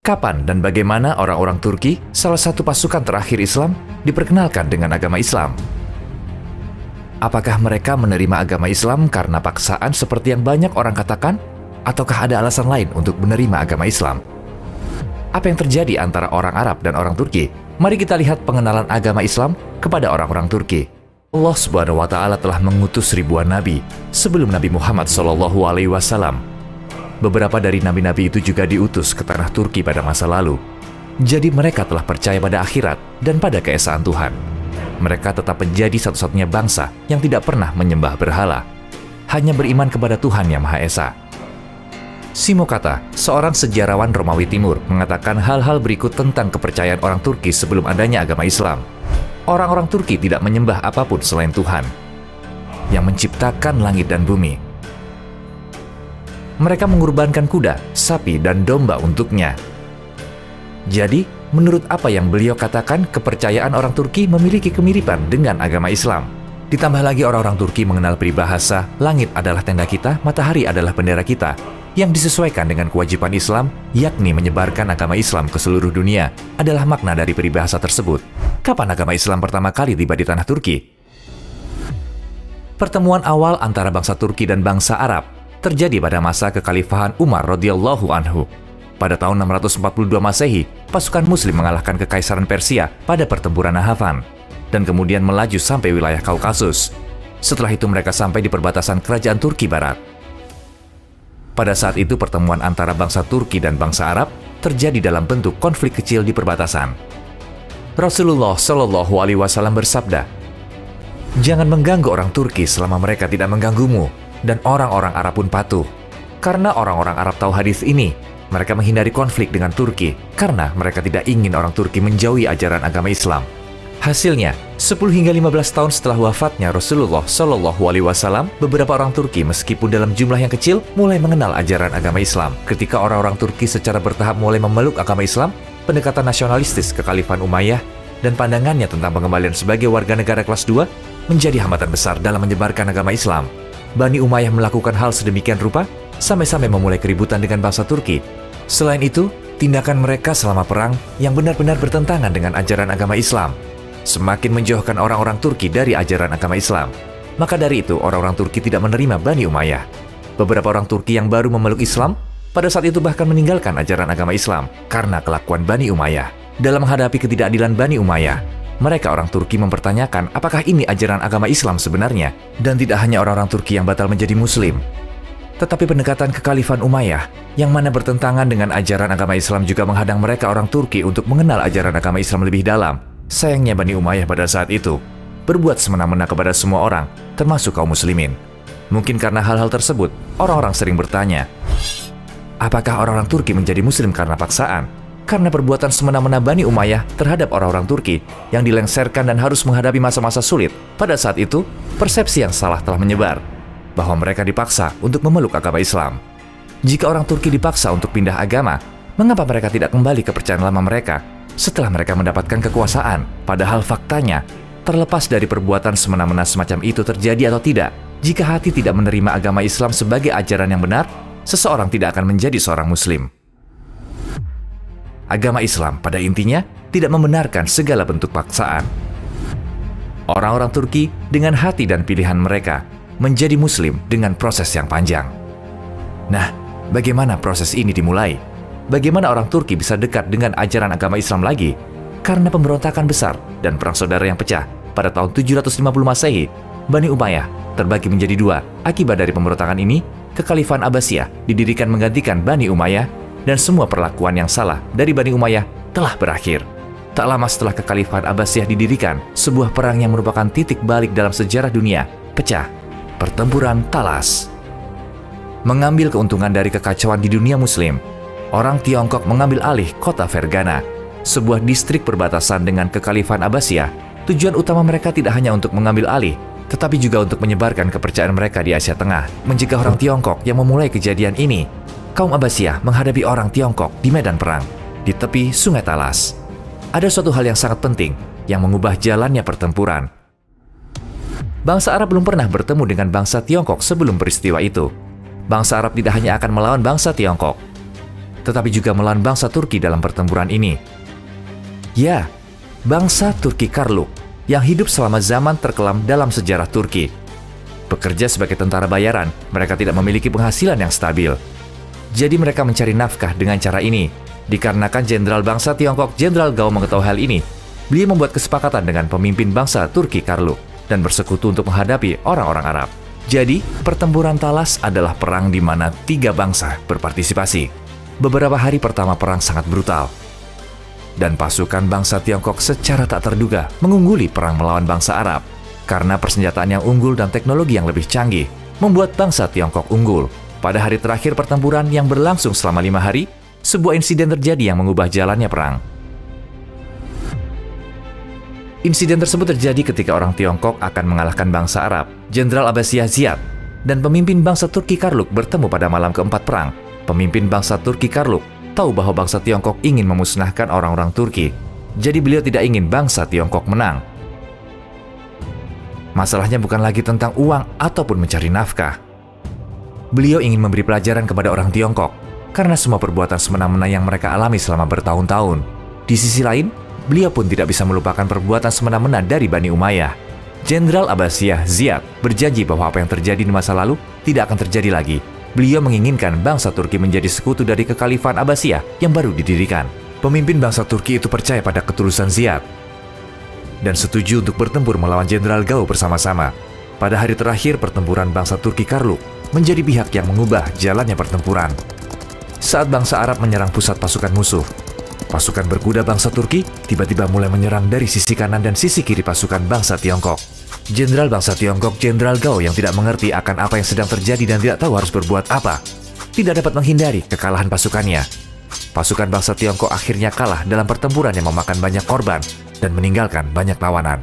Kapan dan bagaimana orang-orang Turki, salah satu pasukan terakhir Islam, diperkenalkan dengan agama Islam? Apakah mereka menerima agama Islam karena paksaan seperti yang banyak orang katakan? Ataukah ada alasan lain untuk menerima agama Islam? Apa yang terjadi antara orang Arab dan orang Turki? Mari kita lihat pengenalan agama Islam kepada orang-orang Turki. Allah Subhanahu wa Ta'ala telah mengutus ribuan nabi sebelum Nabi Muhammad SAW. Beberapa dari nabi-nabi itu juga diutus ke tanah Turki pada masa lalu. Jadi mereka telah percaya pada akhirat dan pada keesaan Tuhan. Mereka tetap menjadi satu-satunya bangsa yang tidak pernah menyembah berhala, hanya beriman kepada Tuhan Yang Maha Esa. Simo Kata, seorang sejarawan Romawi Timur, mengatakan hal-hal berikut tentang kepercayaan orang Turki sebelum adanya agama Islam. Orang-orang Turki tidak menyembah apapun selain Tuhan yang menciptakan langit dan bumi. Mereka mengorbankan kuda, sapi, dan domba untuknya. Jadi, menurut apa yang beliau katakan, kepercayaan orang Turki memiliki kemiripan dengan agama Islam. Ditambah lagi orang-orang Turki mengenal peribahasa, langit adalah tenda kita, matahari adalah bendera kita, yang disesuaikan dengan kewajiban Islam, yakni menyebarkan agama Islam ke seluruh dunia, adalah makna dari peribahasa tersebut. Kapan agama Islam pertama kali tiba di tanah Turki? Pertemuan awal antara bangsa Turki dan bangsa Arab terjadi pada masa kekhalifahan Umar radhiyallahu anhu. Pada tahun 642 Masehi, pasukan Muslim mengalahkan kekaisaran Persia pada pertempuran Nahavan, dan kemudian melaju sampai wilayah Kaukasus. Setelah itu mereka sampai di perbatasan kerajaan Turki Barat. Pada saat itu pertemuan antara bangsa Turki dan bangsa Arab terjadi dalam bentuk konflik kecil di perbatasan. Rasulullah Shallallahu Alaihi Wasallam bersabda, "Jangan mengganggu orang Turki selama mereka tidak mengganggumu, dan orang-orang Arab pun patuh." Karena orang-orang Arab tahu hadis ini, mereka menghindari konflik dengan Turki karena mereka tidak ingin orang Turki menjauhi ajaran agama Islam. Hasilnya, 10 hingga 15 tahun setelah wafatnya Rasulullah Shallallahu Alaihi Wasallam, beberapa orang Turki meskipun dalam jumlah yang kecil mulai mengenal ajaran agama Islam. Ketika orang-orang Turki secara bertahap mulai memeluk agama Islam, pendekatan nasionalistis kekhalifahan Umayyah dan pandangannya tentang pengembalian sebagai warga negara kelas 2 menjadi hambatan besar dalam menyebarkan agama Islam. Bani Umayyah melakukan hal sedemikian rupa sampai-sampai memulai keributan dengan bangsa Turki. Selain itu, tindakan mereka selama perang yang benar-benar bertentangan dengan ajaran agama Islam semakin menjauhkan orang-orang Turki dari ajaran agama Islam. Maka dari itu, orang-orang Turki tidak menerima Bani Umayyah. Beberapa orang Turki yang baru memeluk Islam pada saat itu bahkan meninggalkan ajaran agama Islam karena kelakuan Bani Umayyah. Dalam menghadapi ketidakadilan Bani Umayyah, mereka orang Turki mempertanyakan apakah ini ajaran agama Islam sebenarnya, dan tidak hanya orang-orang Turki yang batal menjadi Muslim. Tetapi pendekatan kekhalifahan Umayyah yang mana bertentangan dengan ajaran agama Islam juga menghadang mereka orang Turki untuk mengenal ajaran agama Islam lebih dalam. Sayangnya Bani Umayyah pada saat itu berbuat semena-mena kepada semua orang, termasuk kaum muslimin. Mungkin karena hal-hal tersebut, orang-orang sering bertanya, apakah orang-orang Turki menjadi Muslim karena paksaan? Karena perbuatan semena-mena Bani Umayyah terhadap orang-orang Turki yang dilengsarkan dan harus menghadapi masa-masa sulit. Pada saat itu, persepsi yang salah telah menyebar, bahwa mereka dipaksa untuk memeluk agama Islam. Jika orang Turki dipaksa untuk pindah agama, mengapa mereka tidak kembali ke kepercayaan lama mereka setelah mereka mendapatkan kekuasaan? Padahal faktanya, terlepas dari perbuatan semena-mena semacam itu terjadi atau tidak, jika hati tidak menerima agama Islam sebagai ajaran yang benar, seseorang tidak akan menjadi seorang Muslim. Agama Islam pada intinya tidak membenarkan segala bentuk paksaan. Orang-orang Turki dengan hati dan pilihan mereka menjadi Muslim dengan proses yang panjang. Nah, bagaimana proses ini dimulai? Bagaimana orang Turki bisa dekat dengan ajaran agama Islam lagi? Karena pemberontakan besar dan perang saudara yang pecah pada tahun 750 Masehi, Bani Umayyah terbagi menjadi dua. Akibat dari pemberontakan ini, kekhalifahan Abbasiyah didirikan menggantikan Bani Umayyah, dan semua perlakuan yang salah dari Bani Umayyah telah berakhir. Tak lama setelah kekhalifahan Abbasiyah didirikan, sebuah perang yang merupakan titik balik dalam sejarah dunia pecah. Pertempuran Talas. Mengambil keuntungan dari kekacauan di dunia Muslim, orang Tiongkok mengambil alih kota Fergana, sebuah distrik perbatasan dengan kekhalifahan Abbasiyah. Tujuan utama mereka tidak hanya untuk mengambil alih, tetapi juga untuk menyebarkan kepercayaan mereka di Asia Tengah. Mencegah orang Tiongkok yang memulai kejadian ini, kaum Abbasiyah menghadapi orang Tiongkok di medan perang di tepi Sungai Talas. Ada suatu hal yang sangat penting yang mengubah jalannya pertempuran. Bangsa Arab belum pernah bertemu dengan bangsa Tiongkok sebelum peristiwa itu. Bangsa Arab tidak hanya akan melawan bangsa Tiongkok, tetapi juga melawan bangsa Turki dalam pertempuran ini. Ya, bangsa Turki Karluk yang hidup selama zaman terkelam dalam sejarah Turki. Bekerja sebagai tentara bayaran, mereka tidak memiliki penghasilan yang stabil. Jadi mereka mencari nafkah dengan cara ini. Dikarenakan Jenderal bangsa Tiongkok Jenderal Gao mengetahui hal ini, beliau membuat kesepakatan dengan pemimpin bangsa Turki Karluk dan bersekutu untuk menghadapi orang-orang Arab. Jadi, pertempuran Talas adalah perang di mana 3 bangsa berpartisipasi. Beberapa hari pertama perang sangat brutal. Dan pasukan bangsa Tiongkok secara tak terduga mengungguli perang melawan bangsa Arab. Karena persenjataan yang unggul dan teknologi yang lebih canggih, membuat bangsa Tiongkok unggul. Pada hari terakhir pertempuran yang berlangsung selama 5 hari, sebuah insiden terjadi yang mengubah jalannya perang. Insiden tersebut terjadi ketika orang Tiongkok akan mengalahkan bangsa Arab. Jenderal Abbasiyah Ziyad dan pemimpin bangsa Turki Karluk bertemu pada malam keempat perang. Pemimpin bangsa Turki Karluk tahu bahwa bangsa Tiongkok ingin memusnahkan orang-orang Turki. Jadi beliau tidak ingin bangsa Tiongkok menang. Masalahnya bukan lagi tentang uang ataupun mencari nafkah. Beliau ingin memberi pelajaran kepada orang Tiongkok karena semua perbuatan semena-mena yang mereka alami selama bertahun-tahun. Di sisi lain, beliau pun tidak bisa melupakan perbuatan semena-mena dari Bani Umayyah. Jenderal Abbasiyah Ziyad berjanji bahwa apa yang terjadi di masa lalu tidak akan terjadi lagi. Beliau menginginkan bangsa Turki menjadi sekutu dari kekhalifahan Abbasiyah yang baru didirikan. Pemimpin bangsa Turki itu percaya pada ketulusan Ziyad dan setuju untuk bertempur melawan Jenderal Gao bersama-sama. Pada hari terakhir pertempuran bangsa Turki Karluk menjadi pihak yang mengubah jalannya pertempuran. Saat bangsa Arab menyerang pusat pasukan musuh, pasukan berkuda bangsa Turki tiba-tiba mulai menyerang dari sisi kanan dan sisi kiri pasukan bangsa Tiongkok. Jenderal bangsa Tiongkok Jenderal Gao yang tidak mengerti akan apa yang sedang terjadi dan tidak tahu harus berbuat apa, tidak dapat menghindari kekalahan pasukannya. Pasukan bangsa Tiongkok akhirnya kalah dalam pertempuran yang memakan banyak korban dan meninggalkan banyak tawanan.